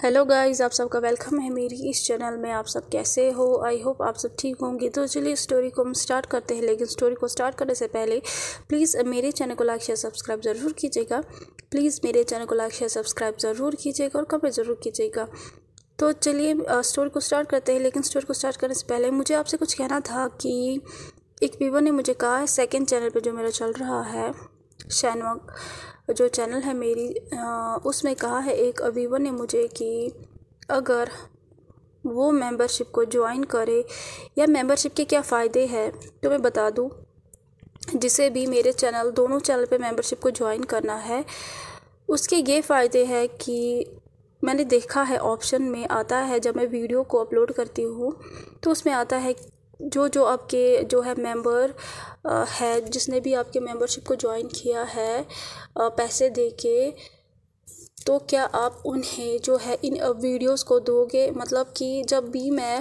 Hello guys, आप सबका welcome है मेरी इस चैनल में। आप सब कैसे हो? आई होप आप सब ठीक होंगे। तो चलिए स्टोरी को हम स्टार्ट करते हैं, लेकिन स्टोरी को स्टार्ट करने से पहले प्लीज़ मेरे चैनल को लाइक शेयर सब्सक्राइब ज़रूर कीजिएगा। प्लीज़ मेरे चैनल को लाइक शेयर सब्सक्राइब ज़रूर कीजिएगा और कमेंट ज़रूर कीजिएगा। तो चलिए स्टोरी को स्टार्ट करते हैं, लेकिन स्टोरी को स्टार्ट करने से पहले मुझे आपसे कुछ कहना था कि एक व्यूवर ने मुझे कहा है, सेकेंड चैनल पर जो मेरा चल रहा है शैनवक जो चैनल है मेरी, उसमें कहा है एक व्यूवर ने मुझे कि अगर वो मेंबरशिप को ज्वाइन करे या मेंबरशिप के क्या फ़ायदे हैं तो मैं बता दूं। जिसे भी मेरे चैनल दोनों चैनल पे मेंबरशिप को ज्वाइन करना है, उसके ये फ़ायदे हैं कि मैंने देखा है ऑप्शन में आता है, जब मैं वीडियो को अपलोड करती हूँ तो उसमें आता है जो आपके जो है मेंबर है, जिसने भी आपके मेंबरशिप को ज्वाइन किया है पैसे दे के, तो क्या आप उन्हें जो है इन वीडियोस को दोगे। मतलब कि जब भी मैं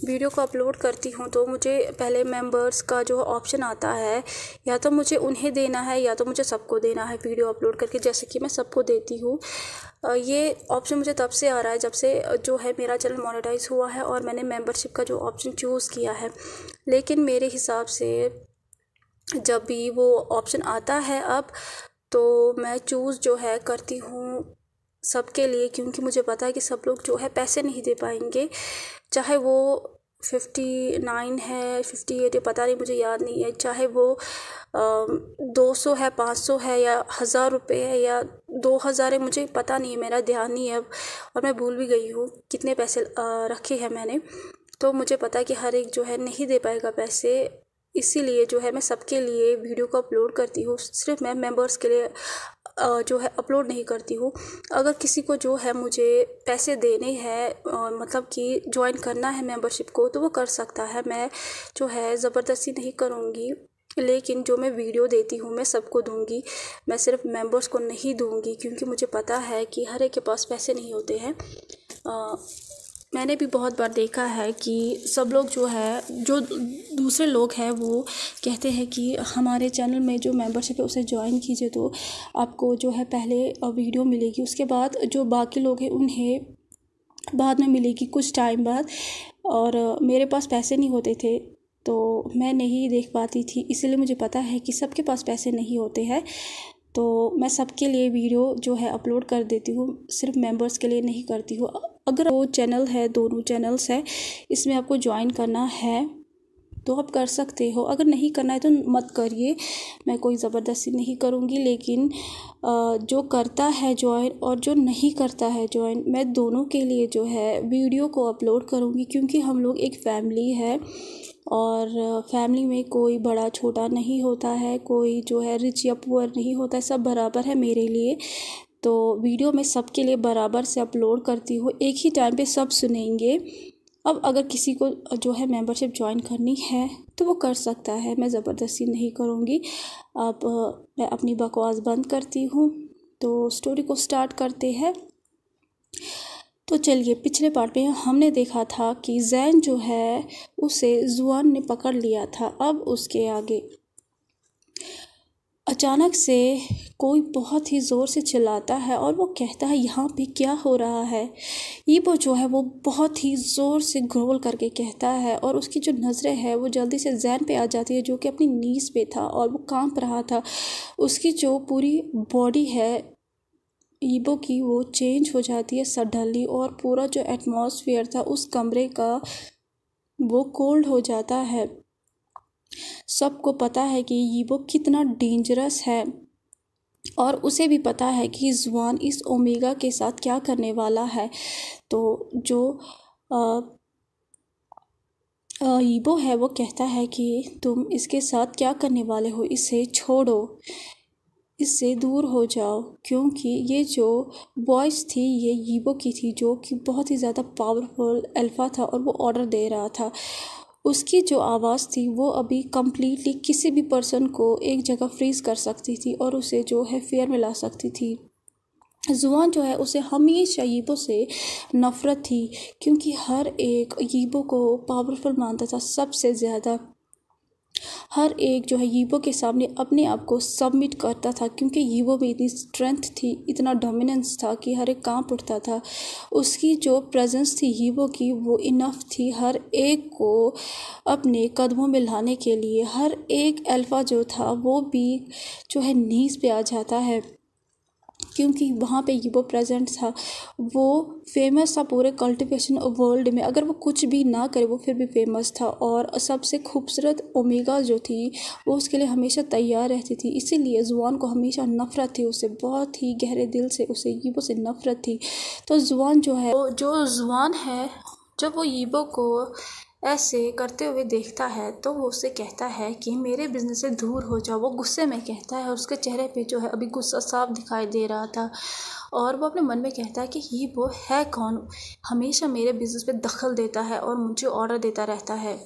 वीडियो को अपलोड करती हूँ तो मुझे पहले मेंबर्स का जो ऑप्शन आता है, या तो मुझे उन्हें देना है या तो मुझे सबको देना है वीडियो अपलोड करके, जैसे कि मैं सबको देती हूँ। ये ऑप्शन मुझे तब से आ रहा है जब से जो है मेरा चैनल मोनेटाइज हुआ है और मैंने मेंबरशिप का जो ऑप्शन चूज़ किया है। लेकिन मेरे हिसाब से जब भी वो ऑप्शन आता है अब, तो मैं चूज़ जो है करती हूँ सबके लिए, क्योंकि मुझे पता है कि सब लोग जो है पैसे नहीं दे पाएंगे। चाहे वो 59 है, 58 है, पता नहीं, मुझे याद नहीं है। चाहे वो 200 है, 500 है, या 1000 रुपये है, या 2000 है, मुझे पता नहीं है, मेरा ध्यान नहीं है अब, और मैं भूल भी गई हूँ कितने पैसे रखे हैं मैंने। तो मुझे पता है कि हर एक जो है नहीं दे पाएगा पैसे, इसीलिए जो है मैं सबके लिए वीडियो को अपलोड करती हूँ। सिर्फ मैं मेंबर्स के लिए जो है अपलोड नहीं करती हूँ। अगर किसी को जो है मुझे पैसे देने हैं, मतलब कि ज्वाइन करना है मेंबरशिप को, तो वो कर सकता है। मैं जो है ज़बरदस्ती नहीं करूँगी, लेकिन जो मैं वीडियो देती हूँ मैं सबको दूँगी। मैं सिर्फ मेंबर्स को नहीं दूँगी, क्योंकि मुझे पता है कि हर एक के पास पैसे नहीं होते हैं। मैंने भी बहुत बार देखा है कि सब लोग जो है, जो दूसरे लोग हैं, वो कहते हैं कि हमारे चैनल में जो मेंबरशिप है उसे ज्वाइन कीजिए तो आपको जो है पहले वीडियो मिलेगी, उसके बाद जो बाकी लोग हैं उन्हें बाद में मिलेगी कुछ टाइम बाद। और मेरे पास पैसे नहीं होते थे तो मैं नहीं देख पाती थी, इसलिए मुझे पता है कि सबके पास पैसे नहीं होते हैं। तो मैं सबके लिए वीडियो जो है अपलोड कर देती हूँ, सिर्फ मेंबर्स के लिए नहीं करती हूँ। अगर वो चैनल है, दोनों चैनल्स है, इसमें आपको ज्वाइन करना है तो आप कर सकते हो, अगर नहीं करना है तो मत करिए। मैं कोई ज़बरदस्ती नहीं करूँगी, लेकिन जो करता है ज्वाइन और जो नहीं करता है ज्वाइन, मैं दोनों के लिए जो है वीडियो को अपलोड करूँगी, क्योंकि हम लोग एक फैमिली है और फैमिली में कोई बड़ा छोटा नहीं होता है, कोई जो है रिच या पुअर नहीं होता है, सब बराबर है मेरे लिए। तो वीडियो मैं सबके लिए बराबर से अपलोड करती हूँ, एक ही टाइम पे सब सुनेंगे। अब अगर किसी को जो है मेंबरशिप ज्वाइन करनी है तो वो कर सकता है, मैं ज़बरदस्ती नहीं करूँगी। अब मैं अपनी बकवास बंद करती हूँ, तो स्टोरी को स्टार्ट करते हैं। तो चलिए, पिछले पार्ट में हमने देखा था कि जैन जो है उसे जुआन ने पकड़ लिया था। अब उसके आगे अचानक से कोई बहुत ही ज़ोर से चिल्लाता है और वो कहता है, यहाँ पे क्या हो रहा है। ईबो जो है वो बहुत ही ज़ोर से ग्रोल करके कहता है, और उसकी जो नज़रें हैं वो जल्दी से जैन पे आ जाती है, जो कि अपनी नीज़ पे था और वो कांप रहा था। उसकी जो पूरी बॉडी है ईबो की, वो चेंज हो जाती है सडनली, और पूरा जो एटमॉस्फेयर था उस कमरे का वो कोल्ड हो जाता है। सबको पता है कि ईबो कितना डेंजरस है, और उसे भी पता है कि जुआन इस ओमेगा के साथ क्या करने वाला है। तो जो ईबो है वो कहता है कि तुम इसके साथ क्या करने वाले हो, इसे छोड़ो, इससे दूर हो जाओ, क्योंकि ये जो वॉइस थी ये ईबो की थी, जो कि बहुत ही ज़्यादा पावरफुल अल्फ़ा था और वो ऑर्डर दे रहा था। उसकी जो आवाज़ थी वो अभी कम्प्लीटली किसी भी पर्सन को एक जगह फ्रीज़ कर सकती थी और उसे जो है फेयर में ला सकती थी। जुआन जो है उसे हमेशा ईबो से नफ़रत थी, क्योंकि हर एक ईबो को पावरफुल मानता था सबसे ज़्यादा। हर एक जो है यीबो के सामने अपने आप को सबमिट करता था, क्योंकि यीबो में इतनी स्ट्रेंथ थी, इतना डोमिनेंस था कि हर एक कांप उठता था। उसकी जो प्रेजेंस थी यीबो की, वो इनफ थी हर एक को अपने कदमों में लाने के लिए। हर एक अल्फ़ा जो था वो भी जो है नीज़ पे आ जाता है, क्योंकि वहाँ पे यीबो प्रेजेंट था। वो फेमस था पूरे कल्टिवेशन वर्ल्ड में। अगर वो कुछ भी ना करे वो फिर भी फेमस था। और सबसे खूबसूरत ओमेगा जो थी वो उसके लिए हमेशा तैयार रहती थी। इसीलिए जुआन को हमेशा नफ़रत थी उससे, बहुत ही गहरे दिल से उसे यीबो से नफ़रत थी। तो जुआन जो है, जो जुआन है, जब वो यीबो को ऐसे करते हुए देखता है तो वो उससे कहता है कि मेरे बिजनेस से दूर हो जाओ। वो गुस्से में कहता है और उसके चेहरे पे जो है अभी गुस्सा साफ दिखाई दे रहा था। और वो अपने मन में कहता है कि ये वो है कौन, हमेशा मेरे बिजनेस पे दखल देता है और मुझे ऑर्डर देता रहता है।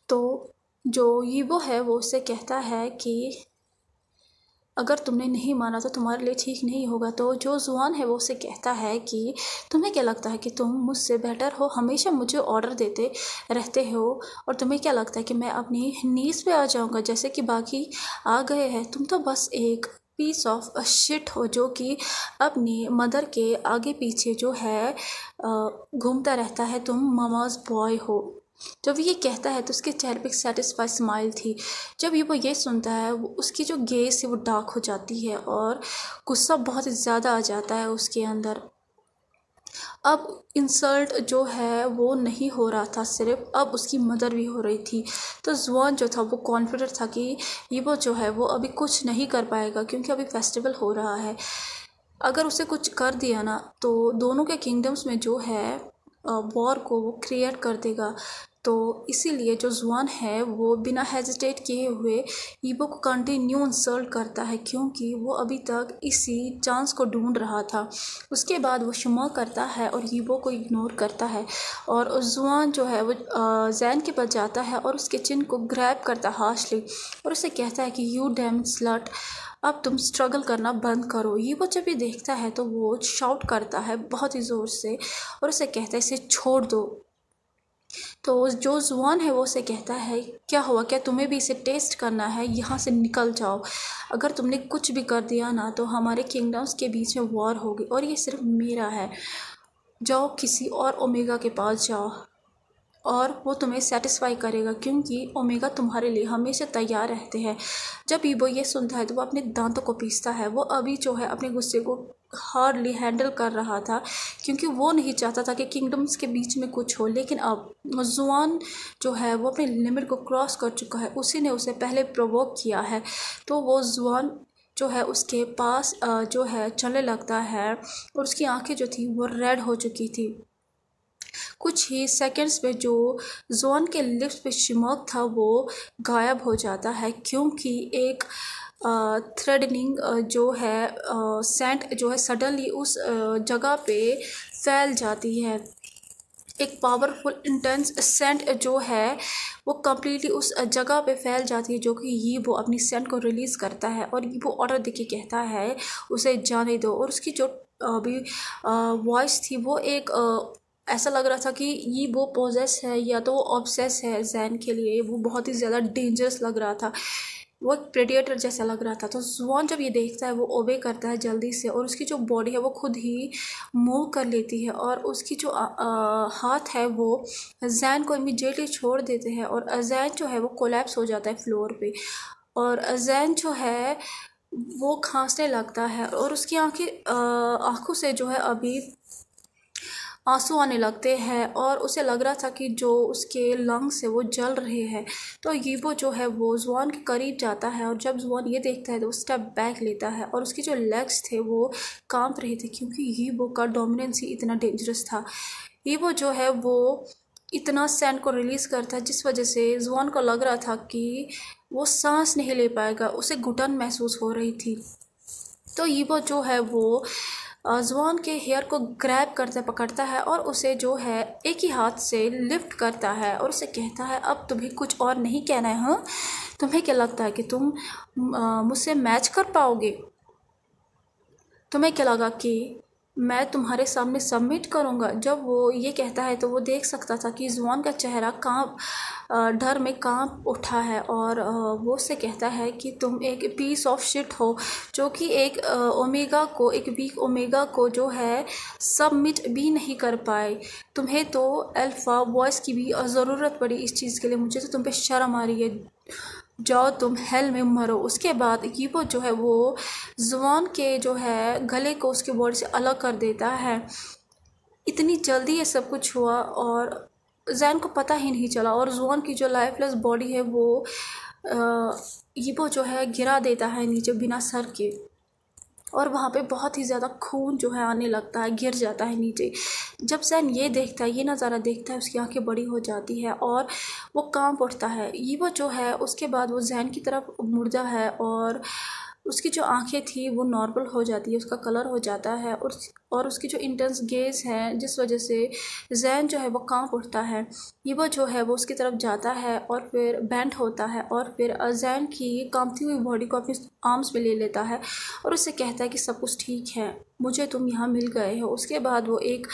तो जो यीबो है वो उससे कहता है कि अगर तुमने नहीं माना तो तुम्हारे लिए ठीक नहीं होगा। तो जो जुआन है वो उससे कहता है कि तुम्हें क्या लगता है कि तुम मुझसे बेटर हो, हमेशा मुझे ऑर्डर देते रहते हो, और तुम्हें क्या लगता है कि मैं अपनी नीज़ पे आ जाऊंगा जैसे कि बाकी आ गए हैं। तुम तो बस एक पीस ऑफ शिट हो जो कि अपनी मदर के आगे पीछे जो है घूमता रहता है। तुम मामाज बॉय हो। जब ये कहता है तो उसके चेहरे पे एक सेटिस्फाइड स्माइल थी। जब ये वो ये सुनता है उसकी जो गेज है वो डार्क हो जाती है और गुस्सा बहुत ज़्यादा आ जाता है उसके अंदर। अब इंसल्ट जो है वो नहीं हो रहा था सिर्फ, अब उसकी मदर भी हो रही थी। तो जुआन जो था वो कॉन्फिडेंट था कि ये वो जो है वो अभी कुछ नहीं कर पाएगा, क्योंकि अभी फेस्टिवल हो रहा है। अगर उसे कुछ कर दिया ना तो दोनों के किंगडम्स में जो है वॉर को वो क्रिएट कर देगा। तो इसीलिए जो जुआन है वो बिना हेजिटेट किए हुए यीबो को कंटिन्यू इंसल्ट करता है, क्योंकि वो अभी तक इसी चांस को ढूंढ रहा था। उसके बाद वो शुमा करता है और यीबो को इग्नोर करता है। और जुआन जो है वो जैन के पास जाता है और उसके चिन को ग्रैब करता है हार्शली और उसे कहता है कि यू डैम स्लट, अब तुम स्ट्रगल करना बंद करो। ये वो जब ये देखता है तो वो शाउट करता है बहुत ही ज़ोर से और उसे कहता है इसे छोड़ दो। तो जो जुआन है वो उसे कहता है क्या हुआ, क्या तुम्हें भी इसे टेस्ट करना है, यहाँ से निकल जाओ। अगर तुमने कुछ भी कर दिया ना तो हमारे किंगडम्स के बीच में वॉर होगी और ये सिर्फ मेरा है। जाओ किसी और ओमेगा के पास जाओ और वो तुम्हें सेटिस्फाई करेगा, क्योंकि ओमेगा तुम्हारे लिए हमेशा तैयार रहते हैं। जब ईबो ये सुनता है तो वो अपने दांतों को पीसता है। वो अभी जो है अपने गुस्से को हार्डली हैंडल कर रहा था, क्योंकि वो नहीं चाहता था कि किंगडम्स के बीच में कुछ हो। लेकिन अब जुआन जो है वो अपने लिमिट को क्रॉस कर चुका है, उसी ने उसे पहले प्रोवोक किया है। तो वो जुआन जो है उसके पास जो है चलने लगता है और उसकी आंखें जो थी वो रेड हो चुकी थी। कुछ ही सेकंड्स में जो जोन के लिप्स पे शिमक था वो गायब हो जाता है, क्योंकि एक थ्रेडनिंग जो है सेंट जो है सडनली उस जगह पे फैल जाती है। एक पावरफुल इंटेंस सेंट जो है वो कम्प्लीटली उस जगह पे फैल जाती है, जो कि ये वो अपनी सेंट को रिलीज़ करता है और ये वो ऑर्डर देके कहता है उसे जाने दो। और उसकी जो अभी वॉइस थी वो एक ऐसा लग रहा था कि ये वो पोजेस है या तो वो ऑब्सेस है जैन के लिए। वो बहुत ही ज़्यादा डेंजरस लग रहा था, वो एक प्रेडिएटर जैसा लग रहा था। तो जुआन जब ये देखता है वो ओबे करता है जल्दी से और उसकी जो बॉडी है वो खुद ही मूव कर लेती है और उसकी जो हाथ है वो जैन को इमीडिएटली छोड़ देते हैं और जैन जो है वो कोलैप्स हो जाता है फ्लोर पे। और जैन जो है वो खांसने लगता है और उसकी आंखों से जो है अभी आंसू आने लगते हैं और उसे लग रहा था कि जो उसके लंग्स है वो जल रहे हैं। तो यीबो जो है वो जुआन के करीब जाता है और जब जुआन ये देखता है तो वो स्टेप बैक लेता है और उसके जो लेग्स थे वो कांप रहे थे, क्योंकि यीबो का डोमिनेंस ही इतना डेंजरस था। यीबो जो है वो इतना सैंड को रिलीज़ करता है जिस वजह से जुआन को लग रहा था कि वो सांस नहीं ले पाएगा, उसे घुटन महसूस हो रही थी। तो यीबो जो है वो जुआन के हेयर को ग्रैब करता पकड़ता है और उसे जो है एक ही हाथ से लिफ्ट करता है और उसे कहता है अब तुम्हें कुछ और नहीं कहना है। हाँ, तुम्हें क्या लगता है कि तुम मुझसे मैच कर पाओगे? तुम्हें क्या लगा कि मैं तुम्हारे सामने सबमिट करूँगा। जब वो ये कहता है तो वो देख सकता था कि जुआन का चेहरा डर में कांप उठा है और वो उससे कहता है कि तुम एक पीस ऑफ शिट हो, जो कि एक वीक ओमेगा को जो है सबमिट भी नहीं कर पाए। तुम्हें तो अल्फ़ा वॉइस की भी ज़रूरत पड़ी इस चीज़ के लिए। मुझे तो तुम पे शर्म आ रही है। जाओ तुम हेल में मरो। उसके बाद यीबो जो है वो जुआन के जो है गले को उसके बॉडी से अलग कर देता है। इतनी जल्दी ये सब कुछ हुआ और जैन को पता ही नहीं चला और जुआन की जो लाइफलेस बॉडी है वो यीबो जो है गिरा देता है नीचे बिना सर के, और वहाँ पे बहुत ही ज़्यादा खून जो है आने लगता है, गिर जाता है नीचे। जब जैन ये देखता है, ये नज़ारा देखता है, उसकी आंखें बड़ी हो जाती है और वो कांप उठता है। यीबो जो है उसके बाद वो जैन की तरफ मुड़ता है और उसकी जो आंखें थी वो नॉर्मल हो जाती है, उसका कलर हो जाता है और उसकी जो इंटेंस गेज़ है जिस वजह से जैन जो है वो कांप उठता है। यीबो जो है वो उसकी तरफ जाता है और फिर बेंट होता है और फिर जैन की कांपती हुई बॉडी को अपनी आर्म्स में ले लेता है और उससे कहता है कि सब कुछ ठीक है, मुझे तुम यहाँ मिल गए हो। उसके बाद वो एक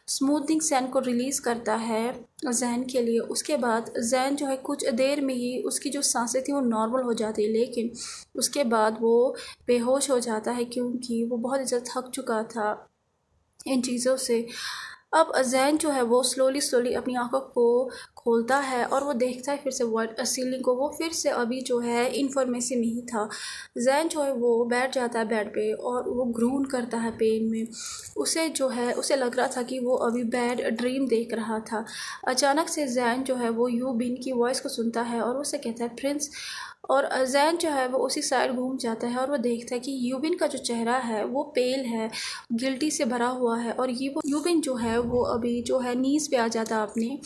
स्मूथिंग सैंड को रिलीज़ करता है जैन के लिए। उसके बाद जैन जो है कुछ देर में ही उसकी जो सांसें थी वो नॉर्मल हो जाती है, लेकिन उसके बाद वो बेहोश हो जाता है क्योंकि वो बहुत ज़्यादा थक चुका था इन चीज़ों से। अब जैन जो है वो स्लोली अपनी आंखों को खोलता है और वो देखता है फिर से वाइट सीलिंग को। वो फिर से अभी जो है इन्फॉर्मेशन नहीं था। जैन जो है वो बैठ जाता है बेड पे और वो ग्रून करता है पेन में। उसे लग रहा था कि वो अभी बैड ड्रीम देख रहा था। अचानक से जैन जो है वो यू बिन की वॉइस को सुनता है और उसे कहता है प्रिंस। और जैन जो है वो उसी साइड घूम जाता है और वो देखता है कि यूबिन का जो चेहरा है वो पेल है, गिल्टी से भरा हुआ है। और यूबिन जो है वो अभी जो है नीज पे आ जाता है अपने,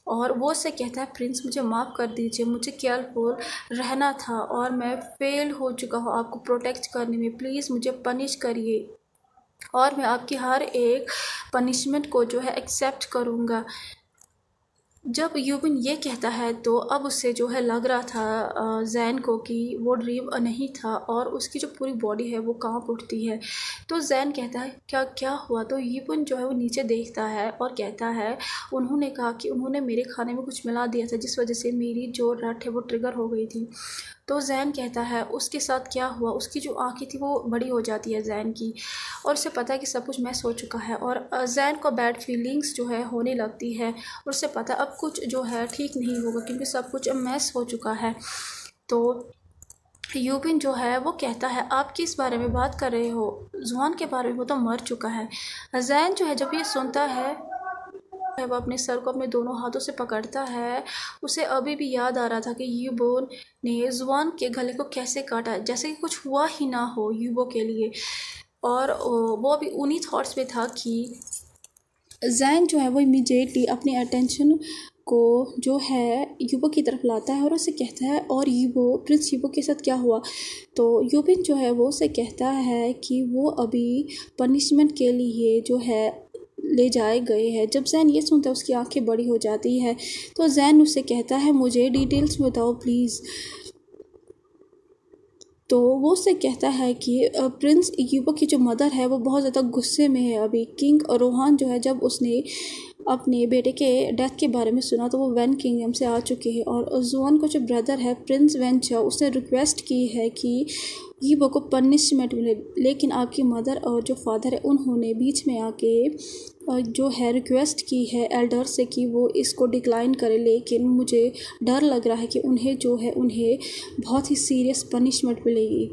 और वो उससे कहता है प्रिंस मुझे माफ़ कर दीजिए, मुझे केयरफुल रहना था और मैं फेल हो चुका हूँ आपको प्रोटेक्ट करने में, प्लीज़ मुझे पनिश करिए और मैं आपकी हर एक पनिशमेंट को जो है एक्सेप्ट करूँगा। जब यूबिन ये कहता है तो अब उससे जो है लग रहा था जैन को कि वो ड्रीम नहीं था और उसकी जो पूरी बॉडी है वो कांप उठती है। तो जैन कहता है क्या हुआ। तो यूबिन जो है वो नीचे देखता है और कहता है उन्होंने कहा कि उन्होंने मेरे खाने में कुछ मिला दिया था जिस वजह से मेरी जो रट है वो ट्रिगर हो गई थी। तो जैन कहता है उसके साथ क्या हुआ। उसकी जो आंखें थी वो बड़ी हो जाती है जैन की, और उसे पता है कि सब कुछ मैस हो चुका है और जैन को बैड फीलिंग्स जो है होने लगती है और उसे पता है अब कुछ जो है ठीक नहीं होगा क्योंकि सब कुछ मैस हो चुका है। तो यूबिन जो है वो कहता है आप किस बारे में बात कर रहे हो, जुआन के बारे में, वो तो मर चुका है। जैन जो है जब ये सुनता है वो अपने सर को अपने दोनों हाथों से पकड़ता है। उसे अभी भी याद आ रहा था कि यूबो ने जुआन के गले को कैसे काटा, जैसे कि कुछ हुआ ही ना हो यूबो के लिए। और वो अभी उन्हीं थॉट्स में था कि जैन जो है वो इमीडिएटली अपनी अटेंशन को जो है यूबो की तरफ लाता है और उसे कहता है और प्रिंस यूबो के साथ क्या हुआ। तो यूबिन जो है वो उसे कहता है कि वो अभी पनिशमेंट के लिए जो है ले जाए गए हैं। जब जैन ये सुनता है उसकी आंखें बड़ी हो जाती है। तो जैन उससे कहता है मुझे डिटेल्स बताओ प्लीज़। तो वो उससे कहता है कि प्रिंस यूबो की जो मदर है वो बहुत ज़्यादा गुस्से में है अभी। किंग रोहान जो है जब उसने अपने बेटे के डेथ के बारे में सुना तो वो वैन किंगडम से आ चुके हैं और जुआन का जो ब्रदर है प्रिंस वेंचा उसने रिक्वेस्ट की है कि यूबो को पनिशमेंट मिले, लेकिन आपकी मदर और जो फादर है उन्होंने बीच में आके जो है रिक्वेस्ट की है एल्डर से कि वो इसको डिक्लाइन करे। लेकिन मुझे डर लग रहा है कि उन्हें बहुत ही सीरियस पनिशमेंट मिलेगी।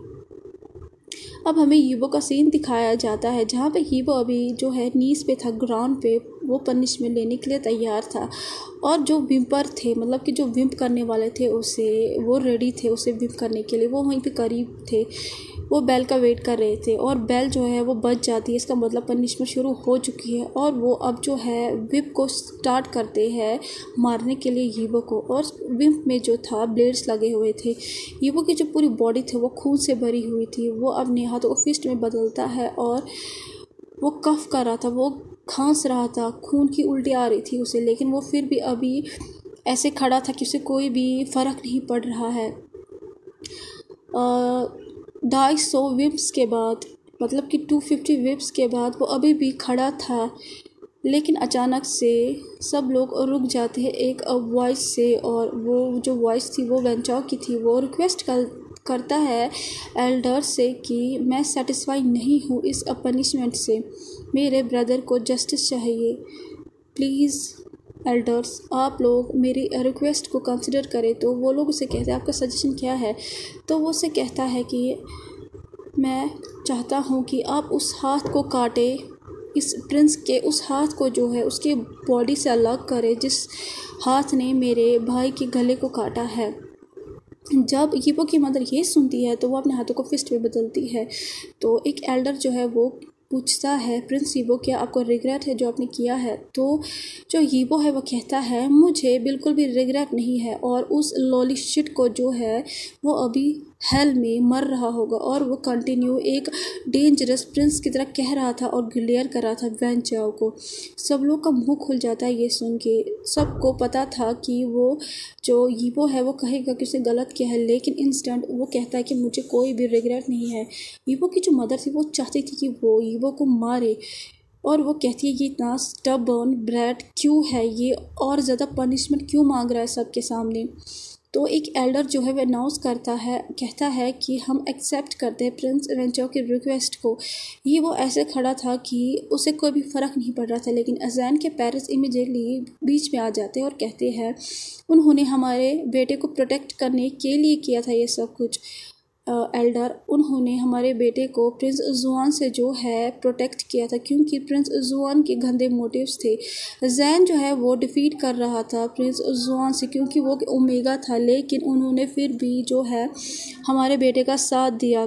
अब हमें यूबो का सीन दिखाया जाता है जहाँ पे यूबो अभी जो है नीज पे था, ग्राउंड पे, वो पनिशमेंट लेने के लिए तैयार था और जो विम्पर थे, मतलब कि जो विम्प करने वाले थे वो रेडी थे उसे विम्प करने के लिए, वो वहीं पे करीब थे, वो बेल का वेट कर रहे थे और बेल जो है वो बज जाती है, इसका मतलब पनिशमेंट शुरू हो चुकी है और वो अब जो है विप को स्टार्ट करते हैं मारने के लिए यूबो को। और विप में जो था ब्लेड्स लगे हुए थे। यूबो की जो पूरी बॉडी थी वो खून से भरी हुई थी। वो अपने हाथों को फिस्ट में बदलता है और वो कफ कर रहा था, वो खांस रहा था, खून की उल्टी आ रही थी उसे, लेकिन वो फिर भी अभी ऐसे खड़ा था कि उसे कोई भी फ़र्क नहीं पड़ रहा है। 250 विम्प्स के बाद मतलब कि 250 विप्स के बाद वो अभी भी खड़ा था, लेकिन अचानक से सब लोग रुक जाते हैं एक वॉइस से, और वो जो वॉइस थी वो वेंचाओ की थी। वो रिक्वेस्ट करता है एल्डर से कि मैं सेटिस्फाई नहीं हूँ इस पनिशमेंट से, मेरे ब्रदर को जस्टिस चाहिए। प्लीज़ एल्डर्स, आप लोग मेरी रिक्वेस्ट को कंसिडर करें। तो वो लोग उसे कहते हैं आपका सजेशन क्या है। तो वो उसे कहता है कि मैं चाहता हूँ कि आप उस हाथ को काटे, इस प्रिंस के उस हाथ को जो है उसके बॉडी से अलग करें जिस हाथ ने मेरे भाई के गले को काटा है। जब यीबो की मदर ये सुनती है तो वो अपने हाथों को फिस्ट में बदलती है। तो एक एल्डर जो है वो पूछता है प्रिंस यीबो क्या आपको रिग्रेट है जो आपने किया है। तो जो यीबो है वो कहता है मुझे बिल्कुल भी रिग्रेट नहीं है, और उस लॉली शिट को जो है वो अभी हेल में मर रहा होगा। और वो कंटिन्यू एक डेंजरस प्रिंस की तरह कह रहा था और ग्लेयर कर रहा था वेंचाओ को। सब लोग का मुंह खुल जाता है ये सुन के। सबको पता था कि वो जो यीबो है वो कहेगा कि उसने गलत किया है, लेकिन इंस्टेंट वो कहता है कि मुझे कोई भी रिग्रेट नहीं है। यीबो की जो मदर थी वो चाहती थी कि वो यीबो को मारे, और वो कहती है ये इतना स्टबर्न ब्रैट क्यों है, ये और ज़्यादा पनिशमेंट क्यों मांग रहा है सबके सामने। तो एक एल्डर जो है वो अनाउंस करता है, कहता है कि हम एक्सेप्ट करते हैं प्रिंस वेंचाओ की रिक्वेस्ट को। ये वो ऐसे खड़ा था कि उसे कोई भी फ़र्क नहीं पड़ रहा था, लेकिन अजैन के पेरेंट्स इमीडिएटली बीच में आ जाते हैं और कहते हैं उन्होंने हमारे बेटे को प्रोटेक्ट करने के लिए किया था ये सब कुछ। एल्डर, उन्होंने हमारे बेटे को प्रिंस जुआन से जो है प्रोटेक्ट किया था, क्योंकि प्रिंस जुआन के गंदे मोटिव्स थे। जैन जो है वो डिफीट कर रहा था प्रिंस जुआन से, क्योंकि वो ओमेगा था, लेकिन उन्होंने फिर भी जो है हमारे बेटे का साथ दिया।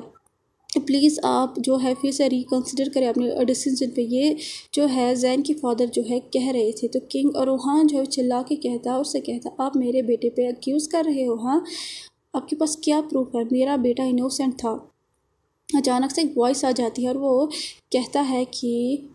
प्लीज़ आप जो है फिर से रिकन्सिडर करें अपने डिसीजन पे, ये जो है जैन की फादर जो है कह रहे थे। तो किंग और रोहान जो है चिल्ला के कहता, उससे कहता आप मेरे बेटे पे अक्यूज़ कर रहे हो, हाँ आपके पास क्या प्रूफ है, मेरा बेटा इनोसेंट था। अचानक से एक वॉइस आ जाती है और वो कहता है कि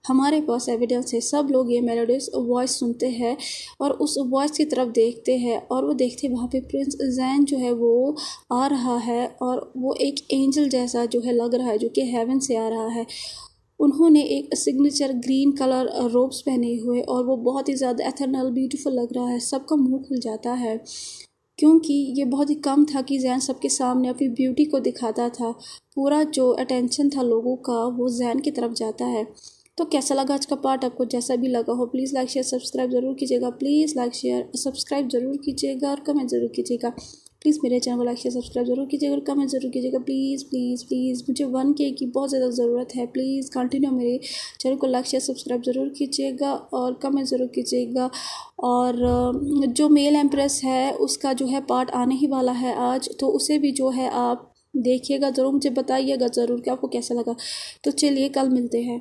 हमारे पास एविडेंस है। सब लोग ये मेलोडियस वॉइस सुनते हैं और उस वॉइस की तरफ देखते हैं, और वो देखते वहाँ पे प्रिंस जैन जो है वो आ रहा है, और वो एक एंजल जैसा जो है लग रहा है, जो कि हेवन से आ रहा है। उन्होंने एक सिग्नेचर ग्रीन कलर रोब्स पहने हुए, और वो बहुत ही ज़्यादा एथर्नल ब्यूटीफुल लग रहा है। सबका मुंह खुल जाता है, क्योंकि ये बहुत ही कम था कि जैन सबके सामने अपनी ब्यूटी को दिखाता था। पूरा जो अटेंशन था लोगों का वो जैन की तरफ जाता है। तो कैसा लगा आज का पार्ट, आपको जैसा भी लगा हो प्लीज़ लाइक शेयर सब्सक्राइब ज़रूर कीजिएगा। प्लीज़ लाइक शेयर सब्सक्राइब ज़रूर कीजिएगा और कमेंट ज़रूर कीजिएगा। प्लीज़ मेरे चैनल को लाइक शेयर सब्सक्राइब ज़रूर कीजिएगा और कमेंट ज़रूर कीजिएगा। प्लीज़ प्लीज़ प्लीज़, मुझे 1K की बहुत ज़्यादा ज़रूरत है। प्लीज़ कंटिन्यू मेरे चैनल को लाइक शेयर सब्सक्राइब ज़रूर कीजिएगा और कमेंट ज़रूर कीजिएगा। और जो मेल एम्प्रेस है उसका जो है पार्ट आने ही वाला है आज, तो उसे भी जो है आप देखिएगा ज़रूर, मुझे बताइएगा ज़रूर कि आपको कैसा लगा। तो चलिए कल मिलते हैं।